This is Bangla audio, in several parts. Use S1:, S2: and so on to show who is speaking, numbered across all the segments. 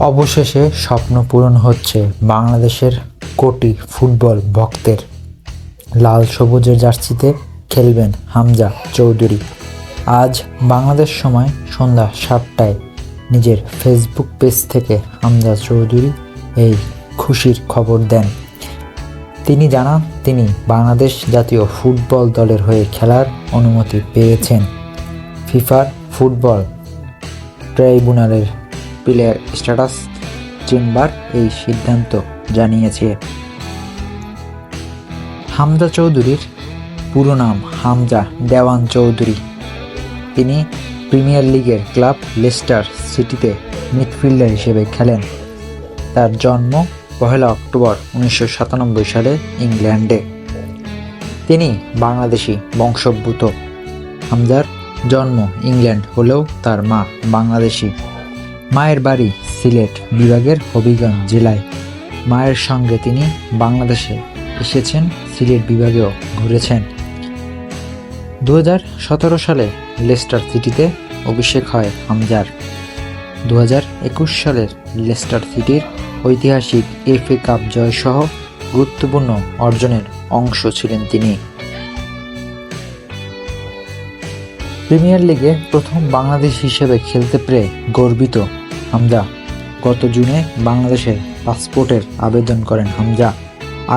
S1: অবশেষে স্বপ্ন পূরণ হচ্ছে বাংলাদেশের কোটি ফুটবল ভক্তের। লাল সবুজের জার্সিতে খেলবেন হামজা চৌধুরী। আজ বাংলাদেশ সময় সন্ধ্যা 7টায় নিজের ফেসবুক পেজ থেকে হামজা চৌধুরী এই খুশির খবর দেন। তিনি জানান তিনি বাংলাদেশ জাতীয় ফুটবল দলের হয়ে খেলার অনুমতি পেয়েছেন। ফিফার ফুটবল ট্রাইব্যুনালের প্লেয়ার স্ট্যাটাস চেম্বার এই সিদ্ধান্ত জানিয়েছে। হামজা চৌধুরীর পুরো নাম হামজা দেওয়ান চৌধুরী। তিনি প্রিমিয়ার লিগের ক্লাব লেস্টার সিটিতে মিডফিল্ডার হিসেবে খেলেন। তার জন্ম 1 অক্টোবর 1997 সালে ইংল্যান্ডে। তিনি বাংলাদেশি বংশোদ্ভূত। হামজার জন্ম ইংল্যান্ড হলেও তার মা বাংলাদেশি। মায়ের বাড়ি সিলেট বিভাগের হবিগঞ্জ জেলায়। মায়ের সঙ্গে তিনি বাংলাদেশে এসেছেন, সিলেট বিভাগেও ঘুরেছেন। 2017 সালে লেস্টার সিটিতে অভিষেক হয় হামজার। 2021 সালের লেস্টার সিটির ঐতিহাসিক FA কাপ জয়সহ গুরুত্বপূর্ণ অর্জনের অংশ ছিলেন তিনি। প্রিমিয়ার লিগে প্রথম বাংলাদেশ হিসেবে খেলতে পেরে গর্বিত হামজা। গত জুনে বাংলাদেশের পাসপোর্টের আবেদন করেন হামজা।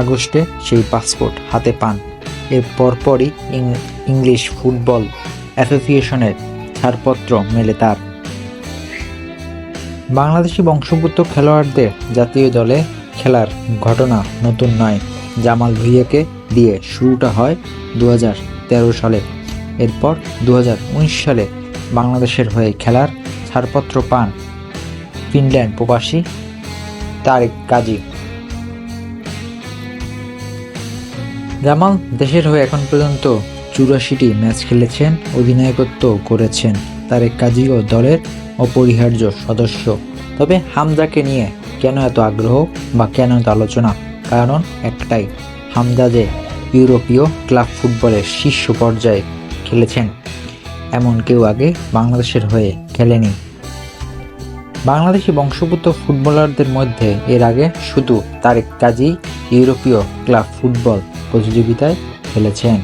S1: আগস্টে সেই পাসপোর্ট হাতে পান। এর পরপরই ইংলিশ ফুটবল অ্যাসোসিয়েশনের ছাড়পত্র মেলে তার। বাংলাদেশি বংশোদ্ভূত খেলোয়াড়দের জাতীয় দলে খেলার ঘটনা নতুন নয়। জামাল ভুঁইয়াকে দিয়ে শুরুটা হয় 2013 সালে। এরপর 2019 সালে বাংলাদেশের হয়ে খেলার ছাড়পত্র পান ফিনল্যান্ড প্রবাসী তারেক কাজী। জামাল দেশের হয়ে এখন পর্যন্ত 84টি ম্যাচ খেলেছেন, অধিনায়কত্ব করেছেন। তারেক কাজীও দলের অপরিহার্য সদস্য। তবে হামজাকে নিয়ে কেন এত আগ্রহ বা কেন এত আলোচনা? কারণ একটাই, হামজা যে ইউরোপীয় ক্লাব ফুটবলের শীর্ষ পর্যায়ে খেলেছেন, এমন কেউ আগে বাংলাদেশের হয়ে খেলেনি। বাংলাদেশি বংশোদ্ভূত ফুটবলারদের মধ্যে এর আগে শুধু তারেক কাজী ইউরোপীয় ক্লাব ফুটবল প্রতিযোগিতায় খেলেছেন।